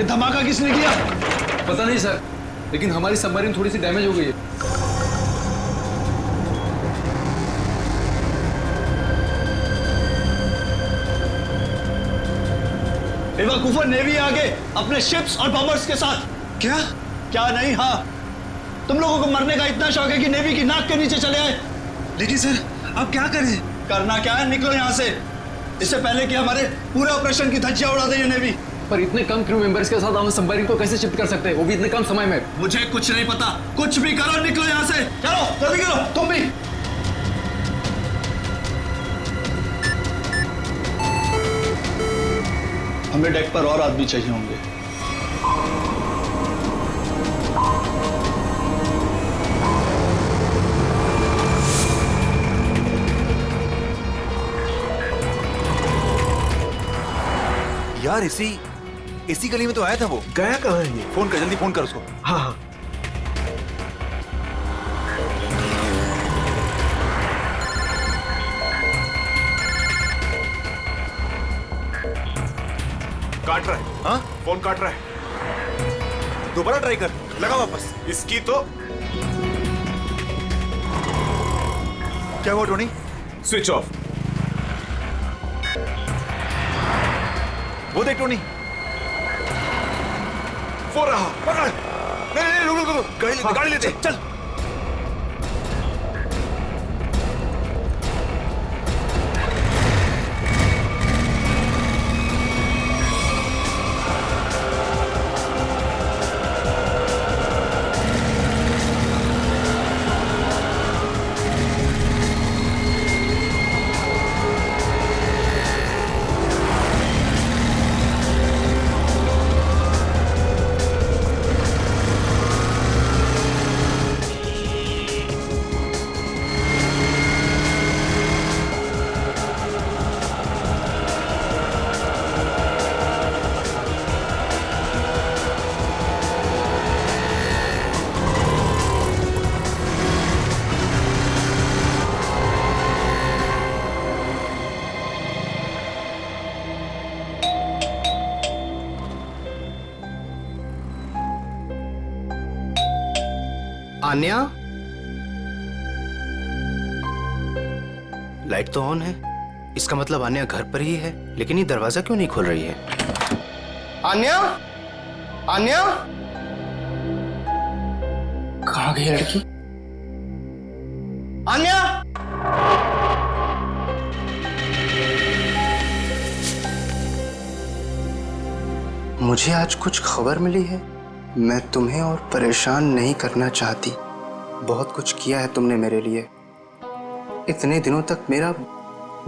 धमाका किसने किया? पता नहीं सर, लेकिन हमारी सबमरीन थोड़ी सी डैमेज हो गई है। बेवकूफों, नेवी आगे अपने शिप्स और बॉम्बर्स के साथ। क्या? क्या नहीं? हाँ, तुम लोगों को मरने का इतना शौक है कि नेवी की नाक के नीचे चले आए। लेकिन सर अब क्या करें? करना क्या है, निकलो यहाँ से, इससे पहले कि हमारे पूरे ऑपरेशन की धज्जियां उड़ा दे ये नेवी। पर इतने कम क्रू मेंबर्स के साथ हम सबमरीन को कैसे शिफ्ट कर सकते हैं, वो भी इतने कम समय में? मुझे कुछ नहीं पता, कुछ भी करो, निकलो यहाँ से। चलो जल्दी करो, तुम भी। हमें डेक पर और आदमी चाहिए होंगे। यार इसी गली में तो आया था वो। गया कहाँ है ये? फोन कर, जल्दी फोन कर उसको। हाँ हाँ। काट रहा है। हाँ, फोन काट रहा है। दोबारा ट्राई कर, लगा वापस। इसकी तो क्या हुआ टोनी? Switch off. वो देख टोनी, वो रहा। पकड़। नहीं रुक, गाड़ी लेते चल। आन्या, लाइट तो ऑन है, इसका मतलब आन्या घर पर ही है, लेकिन ये दरवाजा क्यों नहीं खोल रही है? आन्या, आन्या, कहाँ गई लड़की? आन्या, मुझे आज कुछ खबर मिली है। मैं तुम्हें और परेशान नहीं करना चाहती। बहुत कुछ किया है तुमने मेरे लिए, इतने दिनों तक मेरा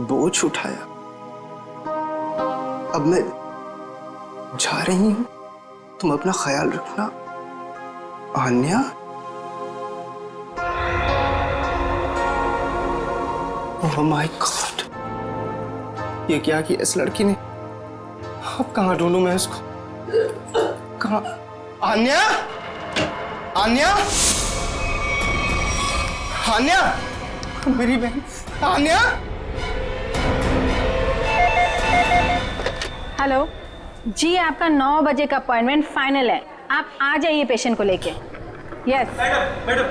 बोझ उठाया। अब मैं जा रही हूं, तुम अपना ख्याल रखना। आन्या, ओह माय गॉड, ये क्या किया इस लड़की ने? अब कहाँ ढूंढूं मैं इसको? कहाँ? आन्या, आन्या, आन्या, मेरी बहन आन्या। हेलो जी, आपका 9 बजे का अपॉइंटमेंट फाइनल है, आप आ जाइए पेशेंट को लेके। यस मैडम,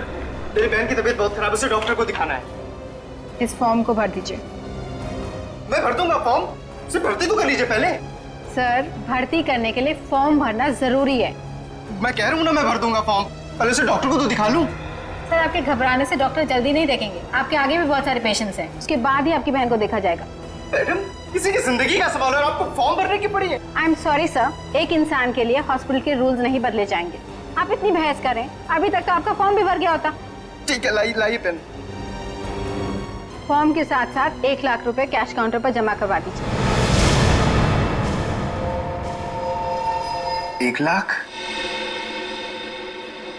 मेरी बहन की तबीयत बहुत खराब है, उसे डॉक्टर को दिखाना है। इस फॉर्म को भर दीजिए। मैं भर दूंगा फॉर्म, सिर्फ भर्ती तो कर लीजिए पहले। सर, भर्ती करने के लिए फॉर्म भरना जरूरी है। मैं कह रहा हूँ ना, मैं भर दूंगा फॉर्म, पहले उसे डॉक्टर को तो दिखा लूं। सर, आपके घबराने से डॉक्टर जल्दी नहीं देखेंगे, आपके आगे भी बहुत सारे पेशेंट्स हैं, उसके बाद ही आपकी बहन को देखा जाएगा। मैडम, किसी की जिंदगी का सवाल है और आपको फॉर्म भरने की पड़ी है। आई एम सॉरी सर, एक इंसान के लिए हॉस्पिटल के रूल्स नहीं बदले जाएंगे। आप इतनी बहस करें, अभी तक तो आपका फॉर्म भी भर गया होता। ठीक है, लाइए पेन। फॉर्म के साथ साथ 1 लाख रुपए कैश काउंटर पर जमा करवा दीजिए। 1 लाख?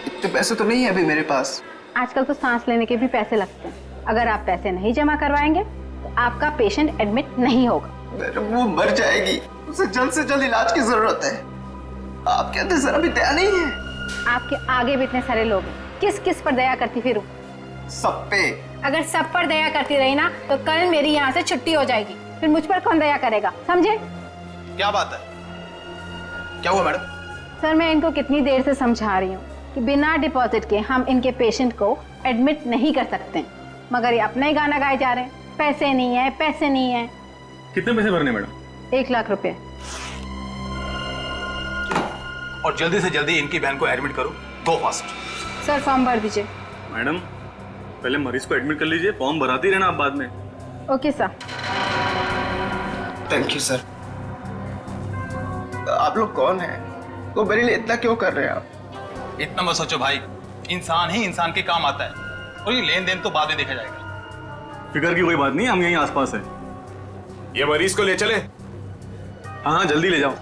इतने पैसे तो नहीं है अभी मेरे पास। आजकल तो सांस लेने के भी पैसे लगते हैं, अगर आप पैसे नहीं जमा करवाएंगे तो आपका पेशेंट एडमिट नहीं होगा। मैडम, वो मर जाएगी, उसे जल्द से जल्द इलाज की जरूरत है। आपके अंदर जरा भी दया नहीं है। आपके आगे भी इतने सारे लोग हैं, किस किस पर दया करती फिरूं? सब पे। अगर सब पर दया करती रही ना तो कल मेरी यहाँ से छुट्टी हो जाएगी, फिर मुझ पर कौन दया करेगा, समझे? क्या बात है? क्या हुआ मैडम? सर मैं इनको कितनी देर से समझा रही हूँ कि बिना डिपॉजिट के हम इनके पेशेंट को एडमिट नहीं कर सकते, मगर ये अपना ही गाना गाए जा रहे हैं, पैसे नहीं है, पैसे नहीं है। कितने पैसे भरने मैडम? 1 लाख रुपए। और जल्दी से जल्दी इनकी बहन को एडमिट करो, गो फास्ट। सर फॉर्म भर दीजिए। मैडम पहले मरीज को एडमिट कर लीजिए, फॉर्म भराती रहना आप बाद में। Okay sir. Thank you sir. आप लोग कौन हैं? वो मेरे लिए इतना क्यों कर रहे हैं आप? इतना मत सोचो भाई, इंसान ही इंसान के काम आता है और ये लेन देन तो बाद में देखा जाएगा। फिक्र की कोई बात नहीं, हम यहीं आसपास है। ये मरीज को ले चले। हाँ हाँ जल्दी ले जाओ।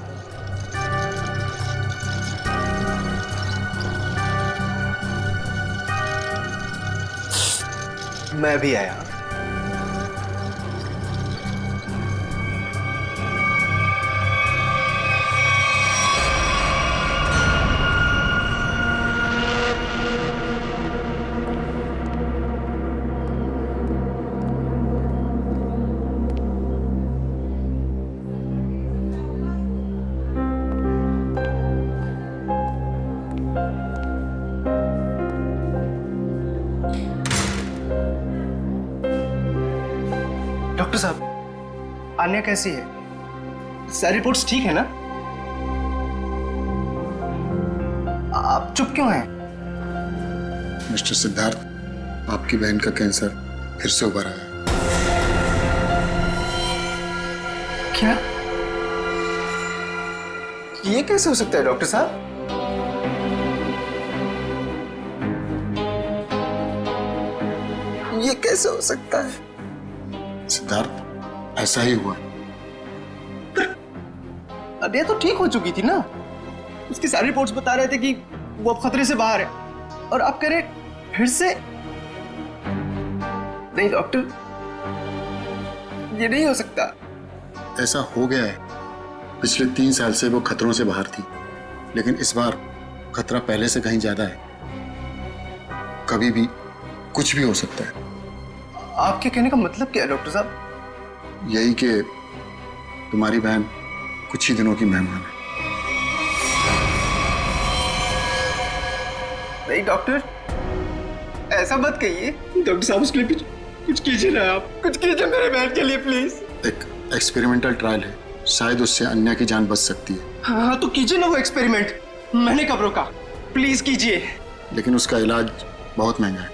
मैं भी आया। डॉक्टर साहब, आन्या कैसी है? सारी रिपोर्ट्स ठीक है ना? आप चुप क्यों हैं? मिस्टर सिद्धार्थ, आपकी बहन का कैंसर फिर से उभर आया है। क्या? ये कैसे हो सकता है डॉक्टर साहब? ये कैसे हो सकता है? सिद्धार्थ, ऐसा ही हुआ। अरे तो ठीक हो चुकी थी ना, उसकी सारी रिपोर्ट्स बता रहे थे कि वो अब खतरे से बाहर है, और आप कह रहे फिर से? नहीं डॉक्टर, ये नहीं हो सकता। ऐसा हो गया है। पिछले 3 साल से वो खतरों से बाहर थी, लेकिन इस बार खतरा पहले से कहीं ज्यादा है। कभी भी कुछ भी हो सकता है। आपके कहने का मतलब क्या है डॉक्टर साहब? यही कि तुम्हारी बहन कुछ ही दिनों की मेहमान है। नहीं डॉक्टर, ऐसा मत कहिए। डॉक्टर साहब, उसके लिए कुछ कीजिए ना, आप कुछ कीजिए मेरे बहन के लिए प्लीज। एक एक्सपेरिमेंटल ट्रायल है, शायद उससे अन्या की जान बच सकती है। हाँ तो कीजिए ना वो एक्सपेरिमेंट, मैंने कब रोका? प्लीज कीजिए। लेकिन उसका इलाज बहुत महंगा है।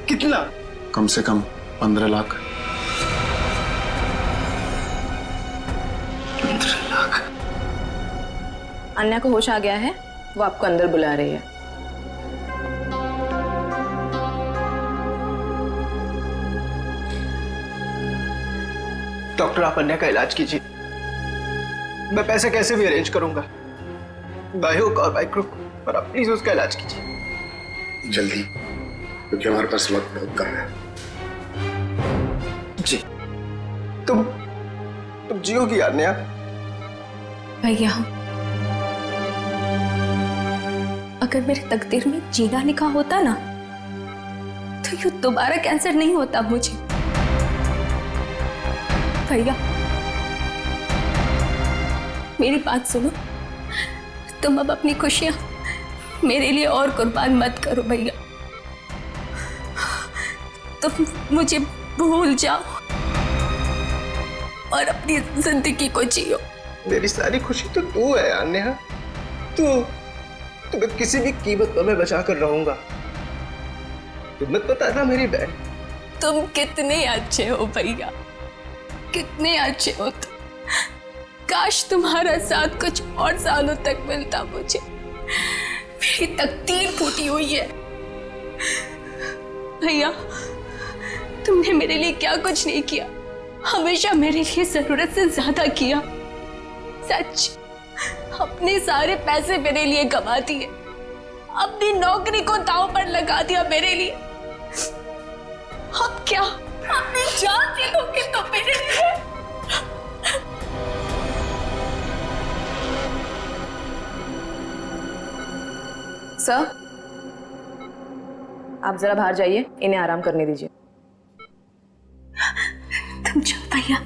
कितना? कम से कम 15 लाख। 15 लाख? अन्या को होश आ गया है, वो आपको अंदर बुला रही है। डॉक्टर, आप अन्या का इलाज कीजिए। मैं पैसे कैसे भी अरेंज करूंगा, बाय हुक और बाय क्रुक, पर आप प्लीज उसका इलाज कीजिए जल्दी, क्योंकहमारे पास वक्त बहुत कम है। जी। तुम जियोगी अन्या? भैया, अगर मेरे तकदीर में जीना लिखा होता ना, तो यूं दोबारा कैंसर नहीं होता मुझे। भैया मेरी बात सुनो, तुम अब अपनी खुशियां मेरे लिए और कुर्बान मत करो भैया। तुम मुझे भूल जाओ और अपनी जिंदगी को जियो। मेरी सारी खुशी तो तू है अन्या। तुम्हें किसी भी कीमत पर मैं बचा कर रहूंगा। तुम मत बताना मेरी बहन। तुम कितने अच्छे हो भैया, कितने अच्छे हो तुम। काश तुम्हारा साथ कुछ और सालों तक मिलता मुझे। मेरी तकदीर फूटी हुई है भैया। तुमने मेरे लिए क्या कुछ नहीं किया, हमेशा मेरे लिए जरूरत से ज्यादा किया। सच, अपने सारे पैसे मेरे लिए गवा दिए, अपनी नौकरी को दांव पर लगा दिया मेरे लिए। अब क्या अपनी जान दे दोगे तो मेरे लिए? सर, आप जरा बाहर जाइए, इन्हें आराम करने दीजिए। तुम जाओ भैया।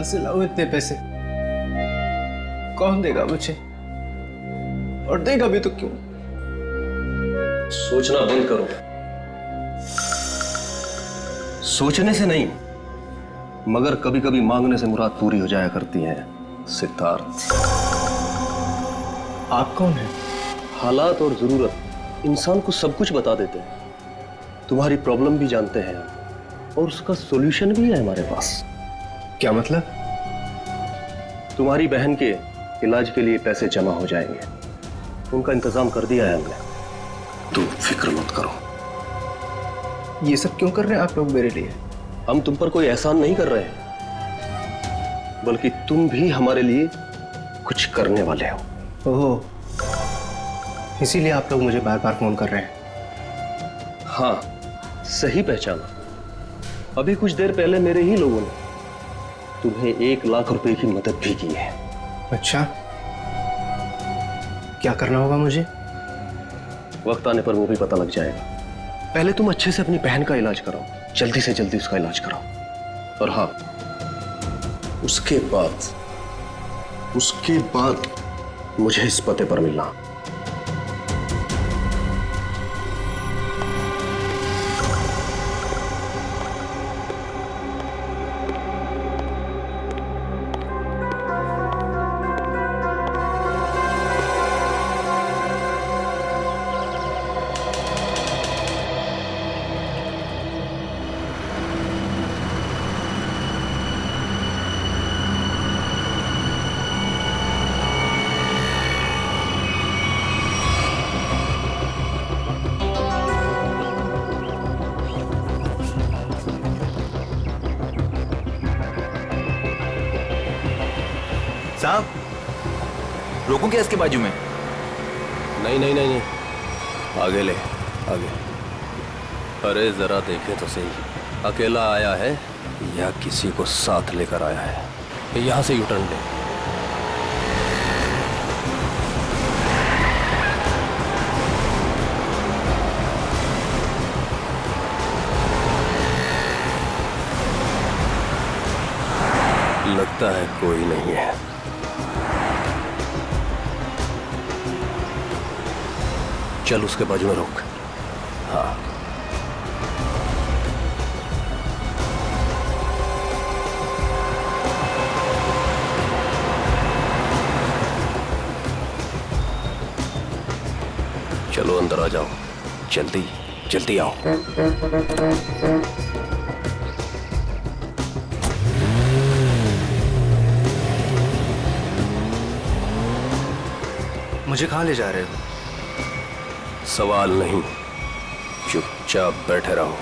कहां से लाऊं इतने पैसे? कौन देगा मुझे? और देगा भी तो क्यों? सोचना बंद करो। सोचने से नहीं, मगर कभी कभी मांगने से मुराद पूरी हो जाया करती है सिद्धार्थ। आप कौन हैं? हालात और जरूरत इंसान को सब कुछ बता देते हैं। तुम्हारी प्रॉब्लम भी जानते हैं हम, और उसका सॉल्यूशन भी है हमारे पास। क्या मतलब? तुम्हारी बहन के इलाज के लिए पैसे जमा हो जाएंगे, उनका इंतजाम कर दिया है हमने। तुम फिक्र मत करो। ये सब क्यों कर रहे हैं आप लोग मेरे लिए? हम तुम पर कोई एहसान नहीं कर रहे हैं, बल्कि तुम भी हमारे लिए कुछ करने वाले हो। ओह, इसीलिए आप लोग मुझे बार बार फोन कर रहे हैं। हाँ, सही पहचाना। अभी कुछ देर पहले मेरे ही लोगों ने तुम्हें 1 लाख रुपए की मदद भी की है। अच्छा, क्या करना होगा मुझे? वक्त आने पर वो भी पता लग जाएगा। पहले तुम अच्छे से अपनी बहन का इलाज कराओ, जल्दी से जल्दी उसका इलाज कराओ। और हाँ, उसके बाद मुझे इस पते पर मिलना। साहब, रोकूं क्या इसके बाजू में? नहीं, आगे ले, आगे। अरे जरा देखे तो सही, अकेला आया है या किसी को साथ लेकर आया है? यहां से यूटर्न ले। लगता है कोई नहीं है। चल उसके बाजू में रोक। हाँ, चलो अंदर आ जाओ, जल्दी जल्दी आओ। मुझे कहाँ ले जा रहे हो? सवाल नहीं, चुपचाप बैठे रहो।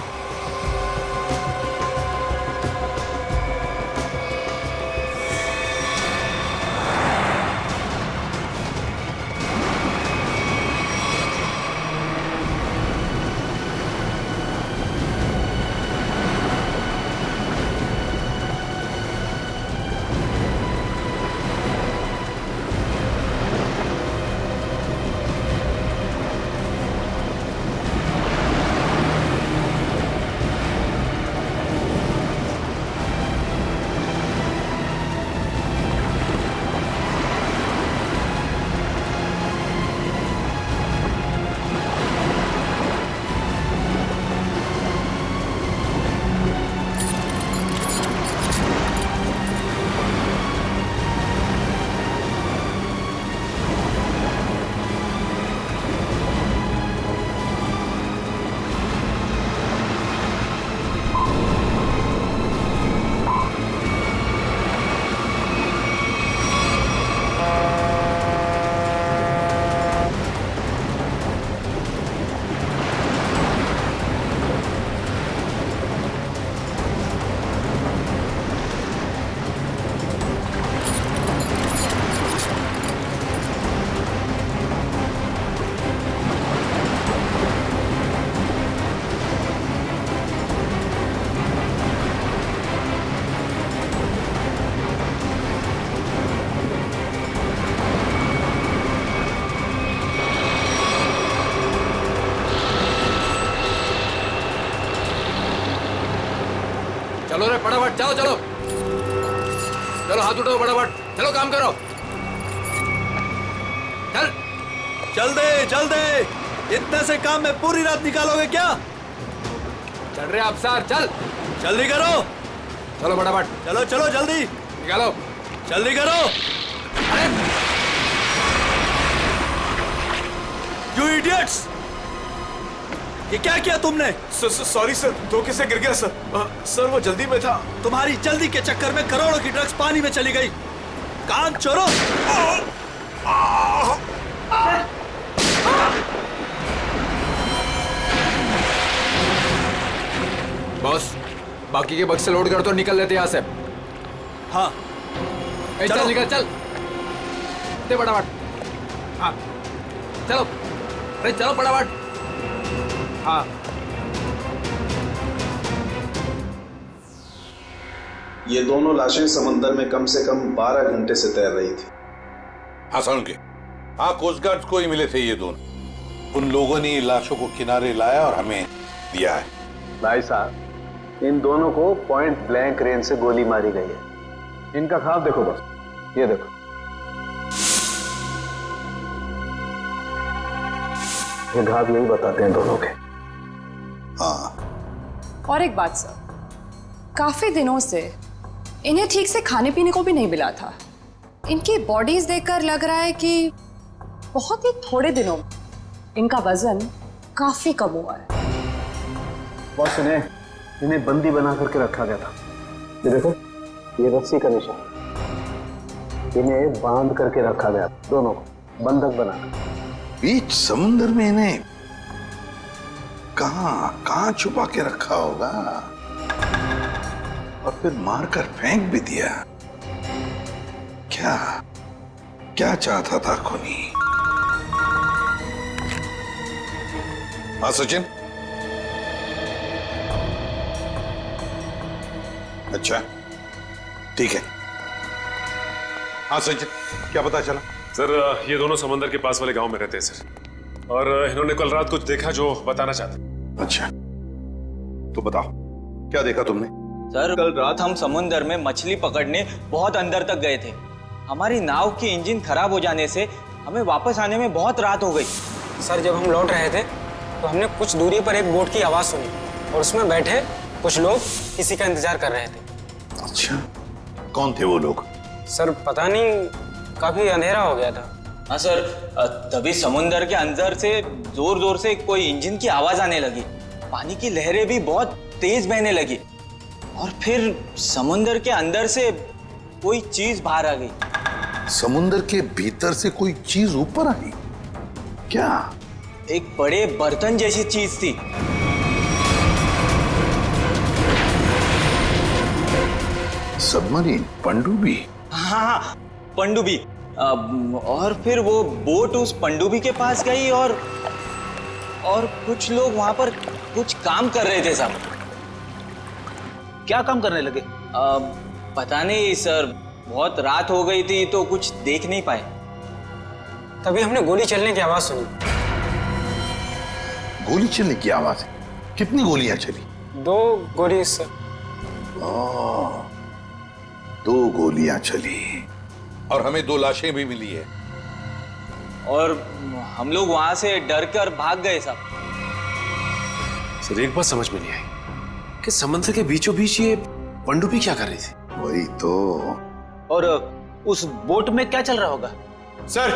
चलो रे, फटाफट जाओ, चलो। चलो हाथ उठाओ फटाफट, चलो काम करो, चल। चल दे, इतने से काम में पूरी रात निकालोगे क्या? चल रहे अफसर, चल जल्दी करो, चलो फटाफट, चलो जल्दी निकालो, जल्दी करो। अरे You idiots! ये क्या किया तुमने? सॉरी सर, धोखे से गिर गया सर। सर वो जल्दी में था। तुम्हारी जल्दी के चक्कर में करोड़ों की ड्रग्स पानी में चली गई। कान चोरों! बॉस, बाकी के बक्से लोड कर तो निकल लेते यहाँ से। हाँ, चल निकल, चल दे फटाफट। हाँ चलो, अरे चलो फटाफट। हाँ ये दोनों लाशें समंदर में कम से कम 12 घंटे से तैर रही थी। हाँ समझ गए। हाँ, कोस्ट गार्ड को ही मिले थे ये दोनों। उन लोगों ने लाशों को किनारे लाया और हमें दिया है। भाई साहब, इन दोनों को पॉइंट ब्लैंक रेंज से गोली मारी गई है। इनका ख्वाब देखो बस, ये देखो। ये घाव यही बताते हैं दोनों के। हाँ। और एक बात सर, काफी दिनों से इन्हें ठीक से खाने पीने को भी नहीं मिला था। इनकी बॉडीज देखकर लग रहा है कि बहुत ही थोड़े दिनों में इनका वजन काफी कम हुआ है। बॉस, इन्हें बंदी बना करके रखा गया था। ये देखो, ये रस्सी का निशान। इन्हें बांध करके रखा गया, दोनों को बंधक बनाकर। बीच समुद्र में इन्हें कहां छुपा के रखा होगा और फिर मारकर फेंक भी दिया। क्या चाहता था खूनी? हाँ सचिन। अच्छा ठीक है। हाँ सचिन, क्या पता चला? सर ये दोनों समंदर के पास वाले गांव में रहते हैं सर, और इन्होंने कल रात कुछ देखा जो बताना चाहते। अच्छा तो बताओ, क्या देखा तुमने? सर कल रात हम समुद्र में मछली पकड़ने बहुत अंदर तक गए थे। हमारी नाव की इंजन खराब हो जाने से हमें वापस आने में बहुत रात हो गई। सर जब हम लौट रहे थे तो हमने कुछ दूरी पर एक बोट की आवाज सुनी और उसमें बैठे कुछ लोग किसी का इंतजार कर रहे थे। अच्छा, कौन थे वो लोग? सर पता नहीं, काफी अंधेरा हो गया था। हाँ सर, तभी समुद्र के अंदर से जोर जोर से कोई इंजन की आवाज आने लगी। पानी की लहरें भी बहुत तेज बहने लगी और फिर समुद्र के अंदर से कोई चीज बाहर आ गई। समुद्र के भीतर से कोई चीज ऊपर आई? क्या? एक बड़े बर्तन जैसी चीज थी। सबमरीन, पनडुब्बी? हाँ, पनडुब्बी। और फिर वो बोट उस पनडुब्बी के पास गई और कुछ लोग वहां पर कुछ काम कर रहे थे साहब। क्या काम करने लगे? पता नहीं सर, बहुत रात हो गई थी तो कुछ देख नहीं पाए। तभी हमने गोली चलने की आवाज सुनी। गोली चलने की आवाज? कितनी गोलियां चली? 2 गोली सर। 2 गोलियां चली और हमें 2 लाशें भी मिली है। और हम लोग वहां से डर कर भाग गए साहब। सर एक बात समझ में नहीं आई कि समंदर के बीचों बीच ये पनडुब्बी क्या कर रही थी? वही तो। और उस बोट में क्या चल रहा होगा? सर।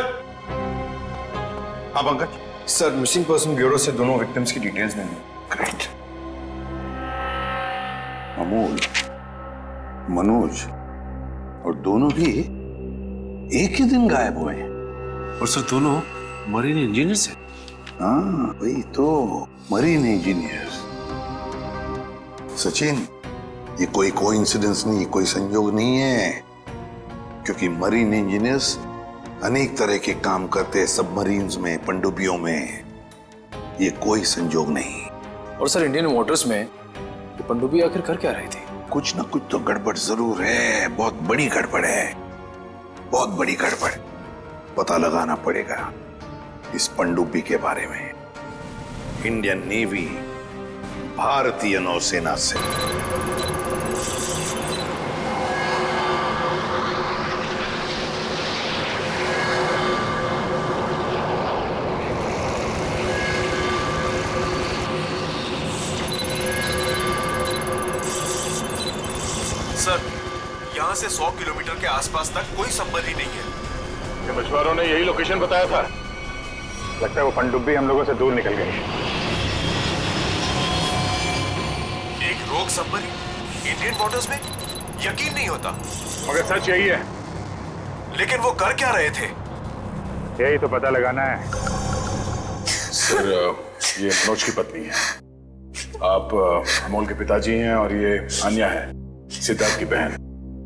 हाँ Pankaj. Sir missing person bureau से दोनों विक्टिम्स की डिटेल्स मिली। ग्रेट। अमोल, मनोज और दोनों भी एक ही दिन गायब हुए। और सर दोनों मरीन इंजीनियर्स हैं। हाँ वही तो, मरीन इंजीनियर्स। सचिन, ये कोई कोइंसिडेंस नहीं, कोई संयोग नहीं है, क्योंकि मरीन इंजीनियर्स अनेक तरह के काम करते हैं सबमरीन्स में, पनडुब्बियों में। ये कोई संयोग नहीं। और सर इंडियन वाटर्स में ये पनडुब्बी आखिर कर क्या रही थी? कुछ ना कुछ तो गड़बड़ जरूर है, बहुत बड़ी गड़बड़ है, बहुत बड़ी गड़बड़। पता लगाना पड़ेगा इस पनडुब्बी के बारे में। इंडियन नेवी, भारतीय नौसेना से। यहाँ से 100 किलोमीटर के आसपास तक कोई संबंध ही नहीं है। ये मछुआरों ने यही लोकेशन बताया था। लगता है वो पनडुब्बी हम लोगों से दूर निकल गई। एक रोग सबमरीन इंडियन वाटर्स में, यकीन नहीं होता। मगर सच यही है। लेकिन वो कर क्या रहे थे? यही तो पता लगाना है। सर, ये मनोज की पत्नी है। आप अमोल के पिताजी हैं और ये अन्या है, सिद्धार्थ की बहन।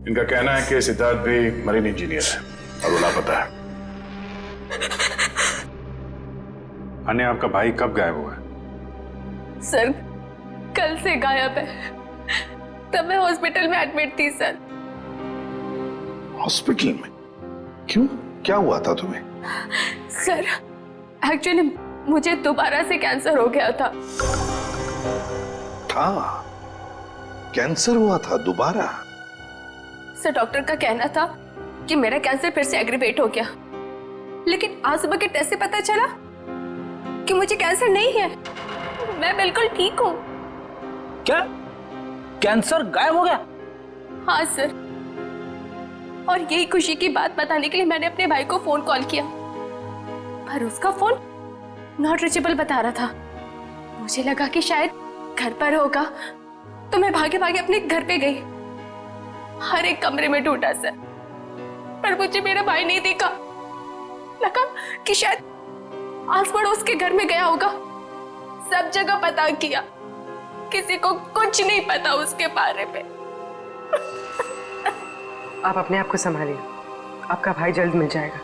इनका कहना है कि सिद्धार्थ भी मरीन इंजीनियर है और वो लापता है। अन्या, आपका भाई कब गायब हुआ है? सर, कल से गायब है। तब मैं हॉस्पिटल में एडमिट थी सर। हॉस्पिटल में? क्यों? क्या हुआ था तुम्हें? सर, एक्चुअली मुझे दोबारा से कैंसर हो गया था। कैंसर हुआ था दोबारा? सर, डॉक्टर का कहना था कि मेरा कैंसर फिर से एग्रीवेट हो गया, लेकिन आज सुबह के टेस्ट से पता चला कि मुझे कैंसर नहीं है। मैं बिल्कुल ठीक हूँ। क्या? कैंसर गायब हो गया? हाँ सर, और यही खुशी की बात बताने के लिए मैंने अपने भाई को फोन कॉल किया, पर उसका फोन नॉट रीचेबल बता रहा था। मुझे लगा कि शायद घर पर होगा, तो मैं भागे भागे अपने घर पे गई। हर एक कमरे में ढूंढा सर, पर मुझे मेरा भाई नहीं दिखा। लगा कि शायद आस पड़ोस के घर में गया होगा। सब जगह पता किया, किसी को कुछ नहीं पता उसके बारे में। आप अपने आप को संभालिए, आपका भाई जल्द मिल जाएगा।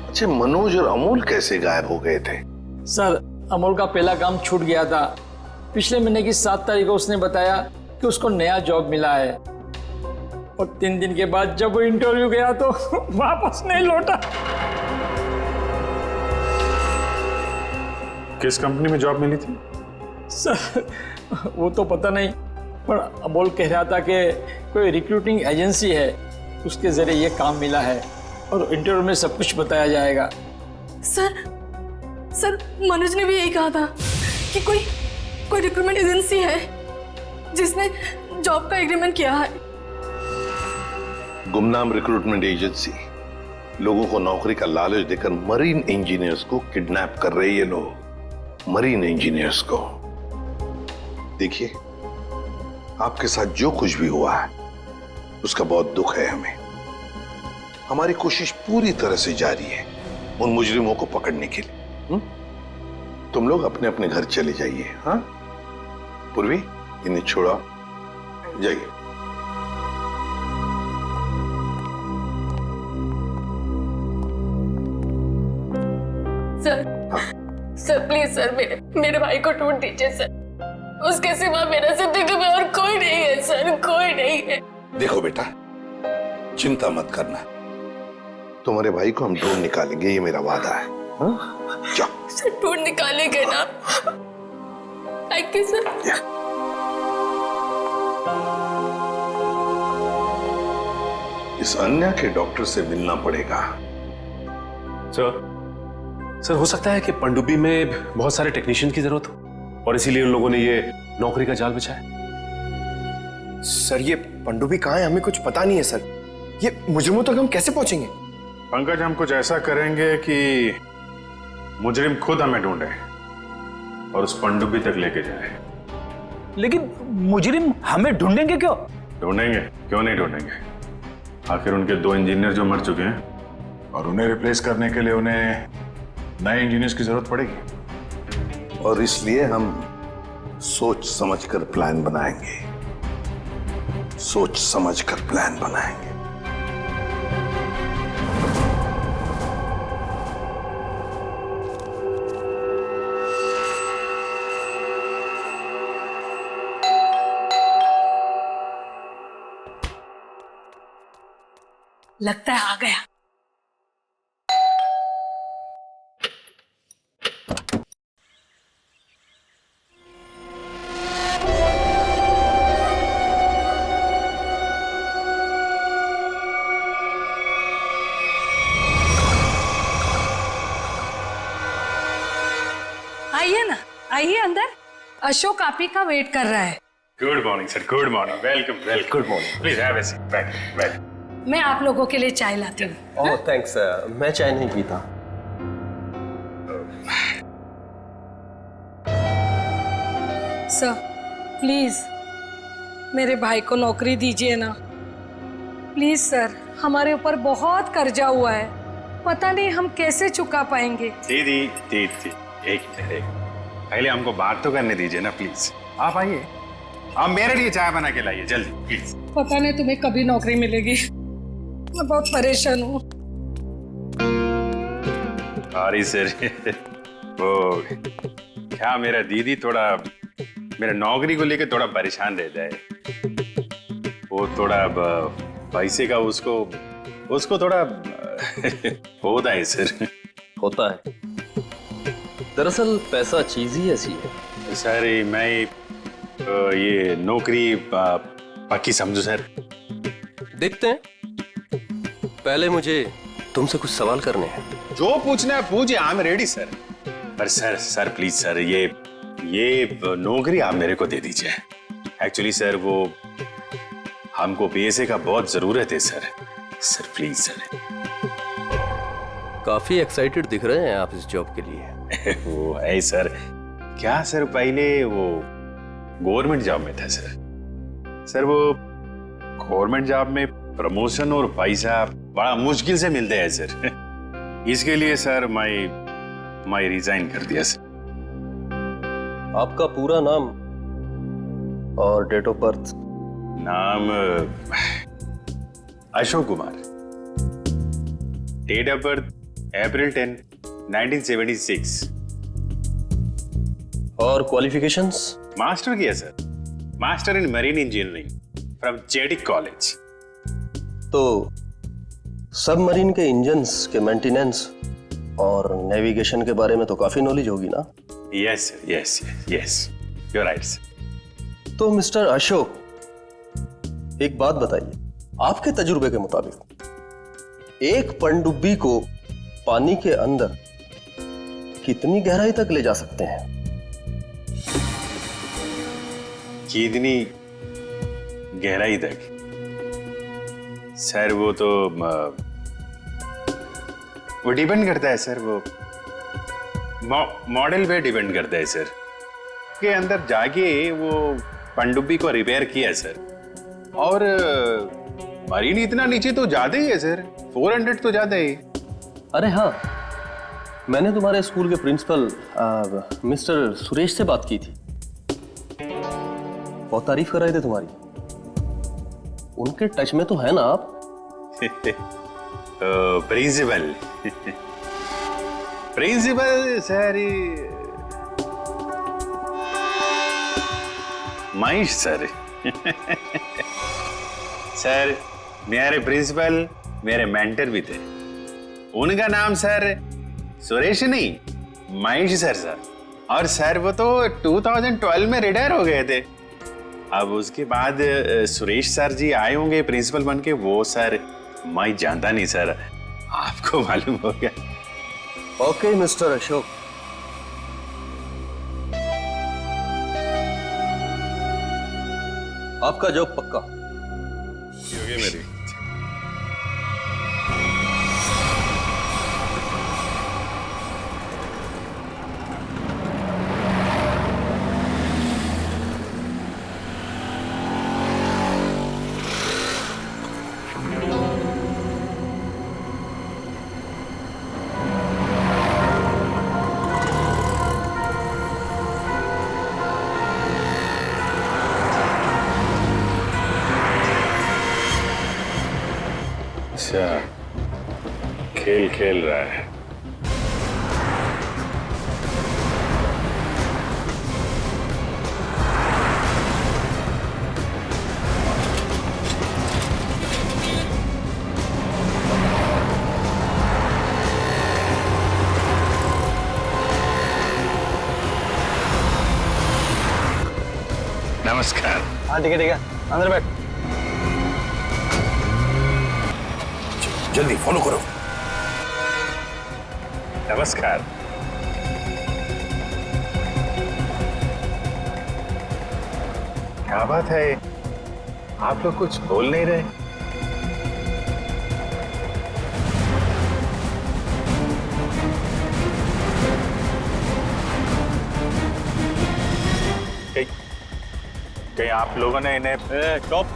अच्छा, मनोज और अमोल कैसे गायब हो गए थे? सर, अमोल का पहला काम छूट गया था। पिछले महीने की 7 तारीख को उसने बताया कि उसको नया जॉब मिला है, और 3 दिन के बाद जब वो इंटरव्यू गया तो वापस नहीं लौटा। किस कंपनी में जॉब मिली थी? सर, वो तो पता नहीं, पर अमोल कह रहा था कि कोई रिक्रूटिंग एजेंसी है, उसके जरिए ये काम मिला है और इंटरव्यू में सब कुछ बताया जाएगा। सर, मनोज ने भी यही कहा था कि कोई रिक्रूटमेंट एजेंसी है जिसने जॉब का एग्रीमेंट किया है। गुमनाम रिक्रूटमेंट एजेंसी लोगों को नौकरी का लालच देकर मरीन इंजीनियर्स को किडनैप कर रहे हैं। ये लोग मरीन इंजीनियर्स को। देखिए, आपके साथ जो कुछ भी हुआ है उसका बहुत दुख है हमें। हमारी कोशिश पूरी तरह से जारी है उन मुजरिमों को पकड़ने के लिए। तुम लोग अपने अपने घर चले जाइए। हाँ पूर्वी, इन्हें छोड़ो, जाइए। सर प्लीज सर, मेरे भाई को ढूंढ दीजिए सर। उसके सिवा मेरा जिंदगी में और कोई नहीं है सर, कोई नहीं है। देखो बेटा, चिंता मत करना, तुम्हारे भाई को हम ढूंढ निकालेंगे, ये मेरा वादा है। जाओ सर, ढूंढ निकालेंगे ना? Thank you sir. इस अन्या के डॉक्टर से मिलना पड़ेगा। सर, हो सकता है कि पनडुब्बी में बहुत सारे टेक्नीशियन की जरूरत हो और इसीलिए उन लोगों ने ये नौकरी का जाल बिछाया। सर, ये पनडुब्बी कहाँ है? हमें कुछ पता नहीं है सर। ये मुजरिमों तक हम कैसे पहुंचेंगे? पंकज, हम कुछ ऐसा करेंगे कि मुजरिम खुद हमें ढूंढे और उस पनडुब्बी तक लेके जाए। लेकिन मुजरिम हमें ढूंढेंगे क्यों? ढूंढेंगे, क्यों नहीं ढूंढेंगे? आखिर उनके 2 इंजीनियर जो मर चुके हैं और उन्हें रिप्लेस करने के लिए उन्हें नए इंजीनियर्स की जरूरत पड़ेगी, और इसलिए हम सोच समझकर प्लान बनाएंगे। सोच समझकर प्लान बनाएंगे। लगता है आ गया। आइए ना, आइए अंदर। अशोक आप ही का वेट कर रहा है। Good morning sir, good morning, welcome welcome. Good morning, please have a seat, बैठ। मैं आप लोगों के लिए चाय लाती हूँ। ओह थैंक्स, मैं चाय नहीं पीता। सर प्लीज मेरे भाई को नौकरी दीजिए ना, प्लीज सर। हमारे ऊपर बहुत कर्जा हुआ है, पता नहीं हम कैसे चुका पाएंगे। दीदी एक मिनट, पहले हमको बात तो करने दीजिए ना प्लीज। आप आइए, आप मेरे लिए चाय बना के लाइए जल्दी प्लीज। पता नहीं तुम्हें कभी नौकरी मिलेगी, मैं बहुत परेशान हूँ। सॉरी सर, वो क्या मेरा दीदी थोड़ा मेरा नौकरी को लेकर थोड़ा परेशान रहता है। वो थोड़ा पैसे का उसको थोड़ा होता है सर। होता है, दरअसल पैसा चीज ही ऐसी है। सर मैं ये नौकरी पक्की समझू सर। देखते हैं, पहले मुझे तुमसे कुछ सवाल करने हैं। जो पूछना है पूछिए, आई एम रेडी सर। पर सर प्लीज सर, ये नौकरी आप मेरे को दे दीजिए। एक्चुअली सर वो हमको पैसे का बहुत जरूरत है सर प्लीज सर। काफी एक्साइटेड दिख रहे हैं आप इस जॉब के लिए। वो है सर, क्या सर पहले वो गवर्नमेंट जॉब में था सर वो गवर्नमेंट जॉब में प्रमोशन और पैसा बड़ा मुश्किल से मिलते हैं सर। इसके लिए सर मैं रिजाइन कर दिया सर। आपका पूरा नाम और डेट ऑफ बर्थ? नाम Ashok Kumar, date of birth April 10, 1976। और क्वालिफिकेशंस? मास्टर किया sir, master in marine engineering from जेडिक कॉलेज। तो सबमरीन के इंजन्स के मेंटेनेंस और नेविगेशन के बारे में तो काफी नॉलेज होगी ना? Yes sir, yes you are right sir. तो मिस्टर अशोक, एक बात बताइए, आपके तजुर्बे के मुताबिक एक पनडुब्बी को पानी के अंदर कितनी गहराई तक ले जा सकते हैं? कितनी गहराई तक? सर वो तो वो डिपेंड करता है सर, वो मॉडल पे डिपेंड करता है सर। के अंदर जाके वो पनडुब्बी को रिपेयर किया सर। और मरीन इतना नीचे तो ज्यादा ही है सर, 400 तो ज्यादा ही। अरे हाँ, मैंने तुम्हारे स्कूल के प्रिंसिपल मिस्टर सुरेश से बात की थी, बहुत तारीफ कर रहे थे तुम्हारी। उनके टच में तो है ना आप? Principal principal sir Mahesh sir. Sir मेरे प्रिंसिपल मेरे मेंटर भी थे, उनका नाम सर सुरेश नहीं महेश सर। और सर वो तो 2012 में रिटायर हो गए थे। अब उसके बाद सुरेश सर जी आए होंगे प्रिंसिपल बन के। वो सर मैं जानता नहीं सर, आपको मालूम हो गया। ओके मिस्टर अशोक, आपका जॉब पक्का? मेरी खेल रहा है। नमस्कार। हाँ ठीक है, अंदर बैठ। जल्दी फॉलो करो। नमस्कार। क्या बात है, आप लोग कुछ बोल नहीं रहे? कहीं आप लोगों ने इन्हें चुप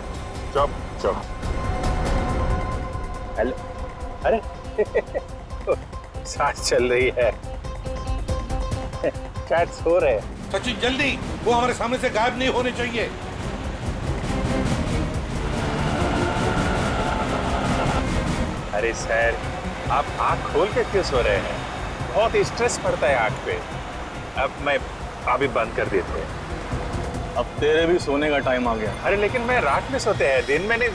चुप चुप। हेलो, अरे सांस चल रही है, शायद सो रहे हैं। सचिन जल्दी, वो हमारे सामने से गायब नहीं होने चाहिए। अरे सर, आप आंख खोल के क्यों सो रहे हैं? बहुत स्ट्रेस पड़ता है आंख पे। अब मैं अभी बंद कर देते हैं। अब तेरे भी सोने का टाइम आ गया। अरे लेकिन मैं रात में सोते हैं, दिन में नहीं।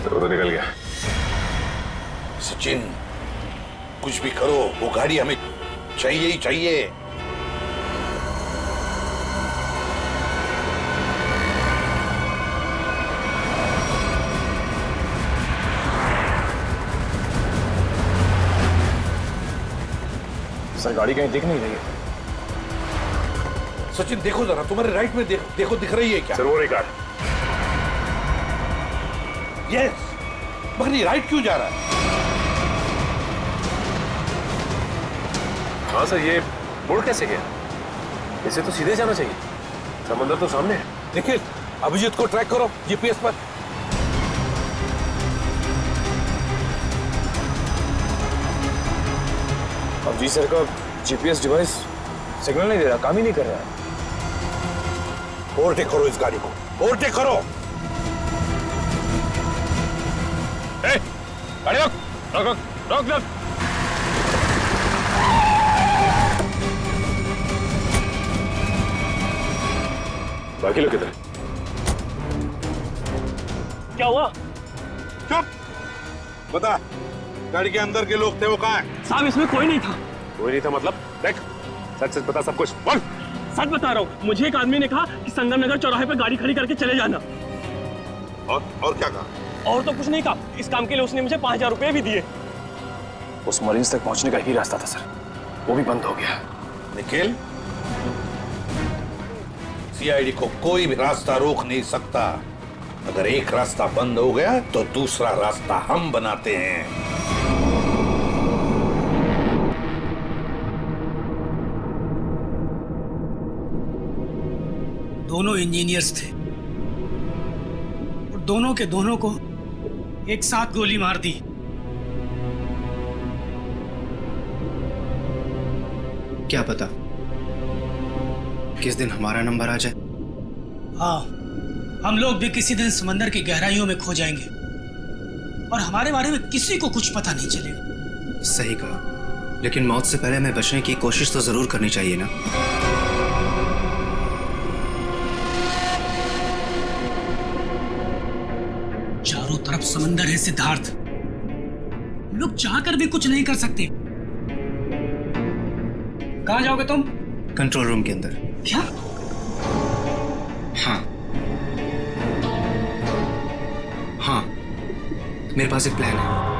तो निकल गया। सचिन, कुछ भी करो, वो गाड़ी हमें चाहिए ही चाहिए। सर गाड़ी कहीं दिख नहीं रही है। सचिन देखो जरा, तुम्हारे राइट में देखो दिख रही है क्या? सर वो रही कार। यस, मगर ये राइट क्यों जा रहा है? हाँ सर, ये मुड़ कैसे गया? इसे तो सीधे जाना चाहिए, समंदर तो सामने है। देखिए, अभिजीत को ट्रैक करो जीपीएस पर। अब जी सर का जीपीएस डिवाइस सिग्नल नहीं दे रहा, काम ही नहीं कर रहा है। ओवरटेक करो इस गाड़ी को, ओवरटेक करो। गाड़ी रोक रोक रोक रोक रोक। बाकी लोग किधर? क्या हुआ? चुप, बता, गाड़ी के अंदर के लोग थे वो कहाँ हैं? साहब इसमें कोई नहीं था। कोई नहीं था मतलब? देख, सच सच बता सब कुछ, बोल। सच बता रहा हूँ, मुझे एक आदमी ने कहा कि संगम नगर चौराहे पे गाड़ी खड़ी करके चले जाना। और क्या कहा? और तो कुछ नहीं कहा, इस काम के लिए उसने मुझे 5000 रुपए भी दिए। उस मरीज तक पहुंचने का ही रास्ता था सर, वो भी बंद हो गया। निखिल, सीआईडी को कोई भी रास्ता रोक नहीं सकता। अगर एक रास्ता बंद हो गया तो दूसरा रास्ता हम बनाते हैं। दोनों इंजीनियर्स थे और दोनों के दोनों को एक साथ गोली मार दी। क्या पता किस दिन हमारा नंबर आ जाए। हाँ, हम लोग भी किसी दिन समंदर की गहराइयों में खो जाएंगे और हमारे बारे में किसी को कुछ पता नहीं चलेगा। सही कहा, लेकिन मौत से पहले हमें बचने की कोशिश तो जरूर करनी चाहिए ना। चारों तरफ समंदर है सिद्धार्थ, हम लोग चाहकर भी कुछ नहीं कर सकते। कहाँ जाओगे तुम? कंट्रोल रूम के अंदर। क्या? हाँ हाँ, मेरे पास एक प्लान है।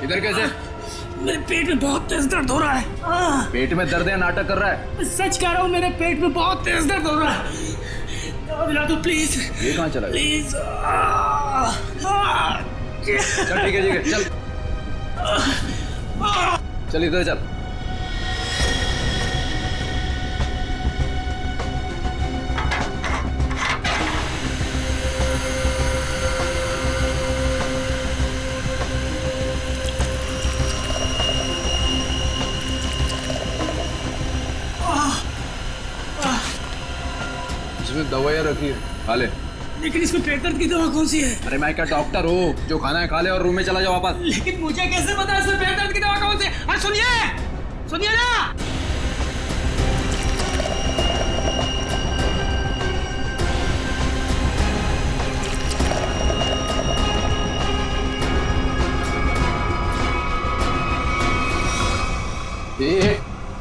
इधर कैसे? मेरे पेट में बहुत तेज दर्द हो रहा है। पेट में दर्द है, नाटक कर रहा है? सच कह रहा हूँ, मेरे पेट में बहुत तेज दर्द हो रहा है। दवा दिला दो प्लीज। ये कहाँ चला गया? प्लीज। चल ठीक है चल चल इधर चल। इसमें दवाइयाँ रखी है, खा ले। लेकिन इसमें पेट दर्द की दवा कौन सी है? अरे मैं क्या डॉक्टर हूँ? जो खाना है खा ले और रूम में चला जाओ वापस। लेकिन मुझे कैसे पता इसमें पेट दर्द की दवा कौन सी है? अरे सुनिए ना।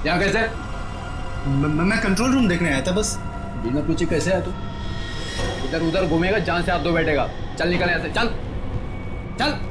यहाँ कैसे? मैं कंट्रोल रूम देखने आया था बस। बिना पूछे कैसे आया तू? इधर उधर घूमेगा, जान से हाथ धो बैठेगा। चल निकल यहाँ से, चल चल।